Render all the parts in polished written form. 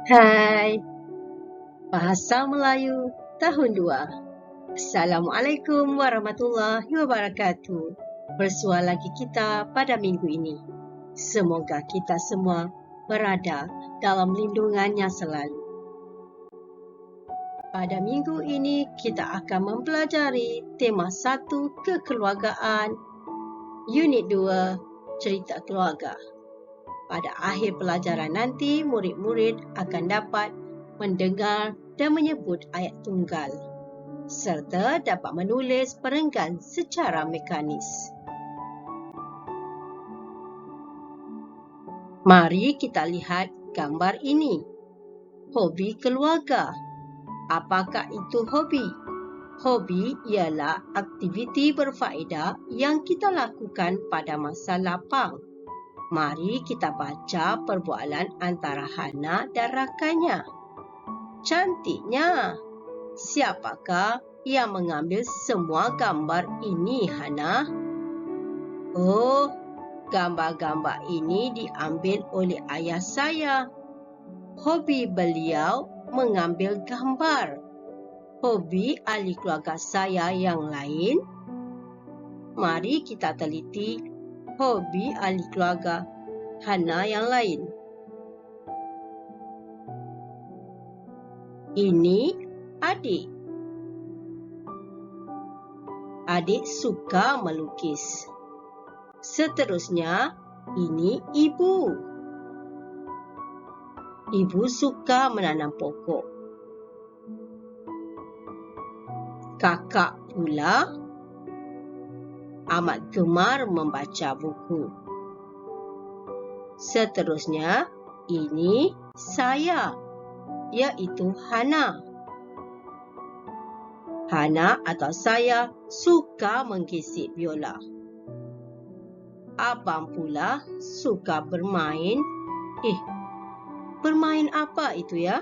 Hai, Bahasa Melayu Tahun 2. Assalamualaikum warahmatullahi wabarakatuh. Bersua lagi kita pada minggu ini. Semoga kita semua berada dalam lindungannya selalu. Pada minggu ini kita akan mempelajari tema 1 kekeluargaan, unit 2 cerita keluarga. Pada akhir pelajaran nanti, murid-murid akan dapat mendengar dan menyebut ayat tunggal serta dapat menulis perenggan secara mekanis. Mari kita lihat gambar ini. Hobi keluarga. Apakah itu hobi? Hobi ialah aktiviti berfaedah yang kita lakukan pada masa lapang. Mari kita baca perbualan antara Hana dan rakannya. Cantiknya. Siapakah yang mengambil semua gambar ini, Hana? Oh, gambar-gambar ini diambil oleh ayah saya. Hobi beliau mengambil gambar. Hobi ahli keluarga saya yang lain? Mari kita teliti hobi ahli keluarga Hana yang lain. Ini adik. Adik suka melukis. Seterusnya, ini ibu. Ibu suka menanam pokok. Kakak pula amat gemar membaca buku. Seterusnya, ini saya, iaitu Hana. Hana atau saya suka menggisik biola. Abang pula suka bermain. Bermain apa itu ya?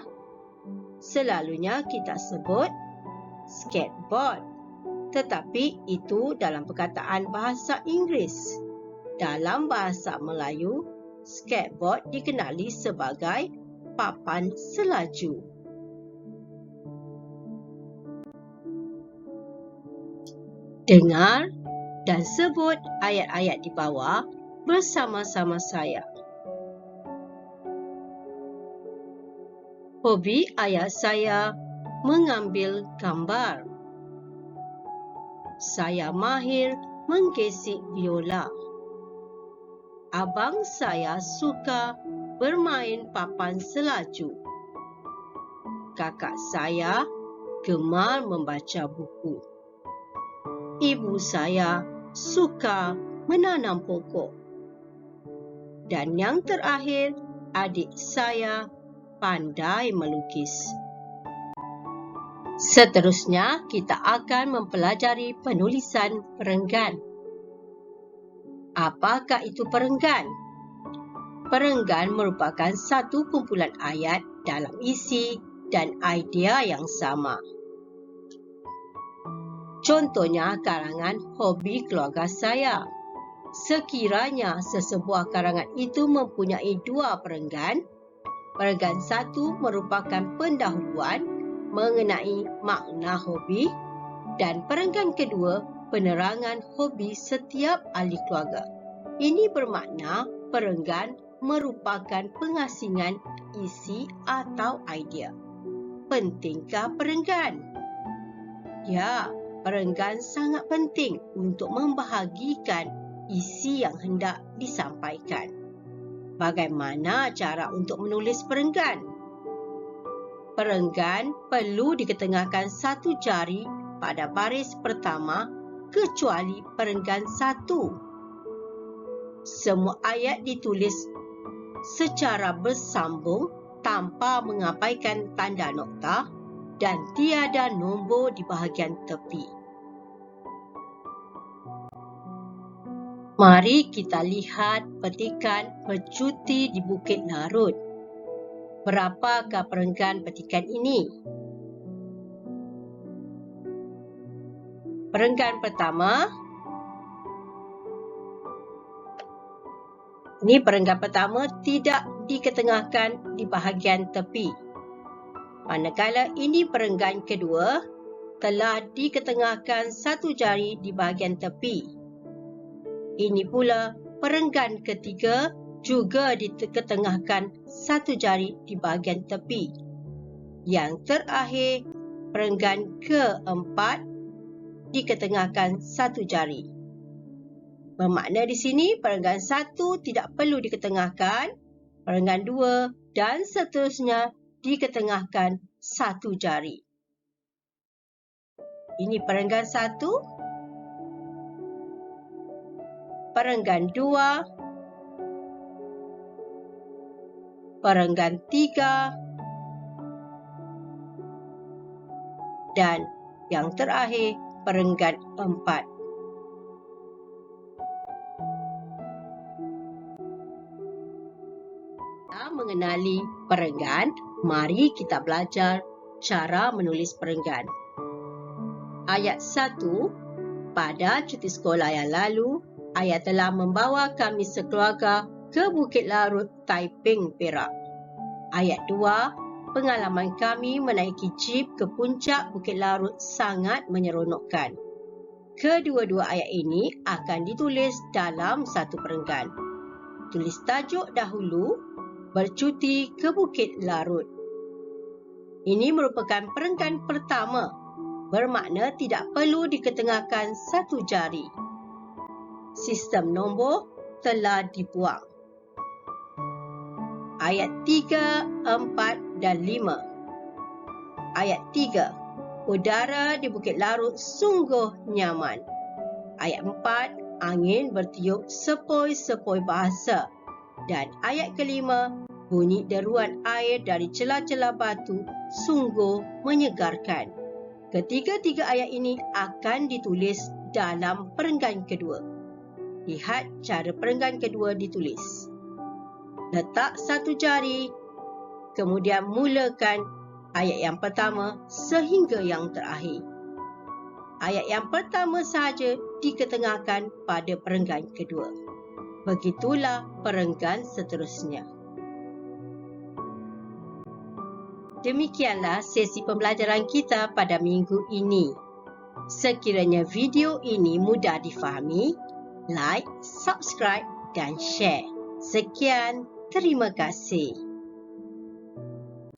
Selalunya kita sebut skateboard. Tetapi itu dalam perkataan bahasa Inggeris. Dalam bahasa Melayu, skateboard dikenali sebagai papan selaju. Dengar dan sebut ayat-ayat di bawah bersama-sama saya. Hobi ayah saya mengambil gambar. Saya mahir menggesik biola. Abang saya suka bermain papan selaju. Kakak saya gemar membaca buku. Ibu saya suka menanam pokok. Dan yang terakhir, adik saya pandai melukis. Seterusnya, kita akan mempelajari penulisan perenggan. Apakah itu perenggan? Perenggan merupakan satu kumpulan ayat dalam isi dan idea yang sama. Contohnya karangan hobi keluarga saya. Sekiranya sesebuah karangan itu mempunyai 2 perenggan, perenggan 1 merupakan pendahuluan mengenai makna hobi dan perenggan kedua penerangan hobi setiap ahli keluarga. Ini bermakna perenggan merupakan pengasingan isi atau idea. Pentingkah perenggan? Ya, perenggan sangat penting untuk membahagikan isi yang hendak disampaikan. Bagaimana cara untuk menulis perenggan? Perenggan perlu diketengahkan 1 jari pada baris pertama kecuali perenggan 1. Semua ayat ditulis secara bersambung tanpa mengabaikan tanda nokta dan tiada nombor di bahagian tepi. Mari kita lihat petikan bercuti di Bukit Narut. Berapakah perenggan petikan ini? Perenggan pertama. Ini perenggan pertama tidak diketengahkan di bahagian tepi. Manakala ini perenggan kedua, telah diketengahkan satu jari di bahagian tepi. Ini pula perenggan ketiga juga diketengahkan satu jari di bahagian tepi. Yang terakhir, perenggan keempat diketengahkan satu jari. Bermakna di sini perenggan satu tidak perlu diketengahkan, perenggan dua dan seterusnya diketengahkan satu jari. Ini perenggan satu, perenggan dua, perenggan tiga, dan yang terakhir perenggan empat. Mengenali perenggan, mari kita belajar cara menulis perenggan. Ayat 1, pada cuti sekolah yang lalu, ayah telah membawa kami sekeluarga ke Bukit Larut, Taiping, Perak. Ayat 2, pengalaman kami menaiki jeep ke puncak Bukit Larut sangat menyeronokkan. Kedua-dua ayat ini akan ditulis dalam satu perenggan. Tulis tajuk dahulu, bercuti ke Bukit Larut. Ini merupakan perenggan pertama, bermakna tidak perlu diketengahkan satu jari. Sistem nombor telah dibuang. Ayat 3, 4 dan 5. Ayat 3. Udara di Bukit Larut sungguh nyaman. Ayat 4. Angin bertiup sepoi-sepoi bahasa. Dan ayat kelima, bunyi deruan air dari celah-celah batu sungguh menyegarkan. Ketiga-tiga ayat ini akan ditulis dalam perenggan kedua. Lihat cara perenggan kedua ditulis. Letak satu jari, kemudian mulakan ayat yang pertama sehingga yang terakhir. Ayat yang pertama sahaja diketengahkan pada perenggan kedua. Begitulah perenggan seterusnya. Demikianlah sesi pembelajaran kita pada minggu ini. Sekiranya video ini mudah difahami, like, subscribe dan share. Sekian, terima kasih.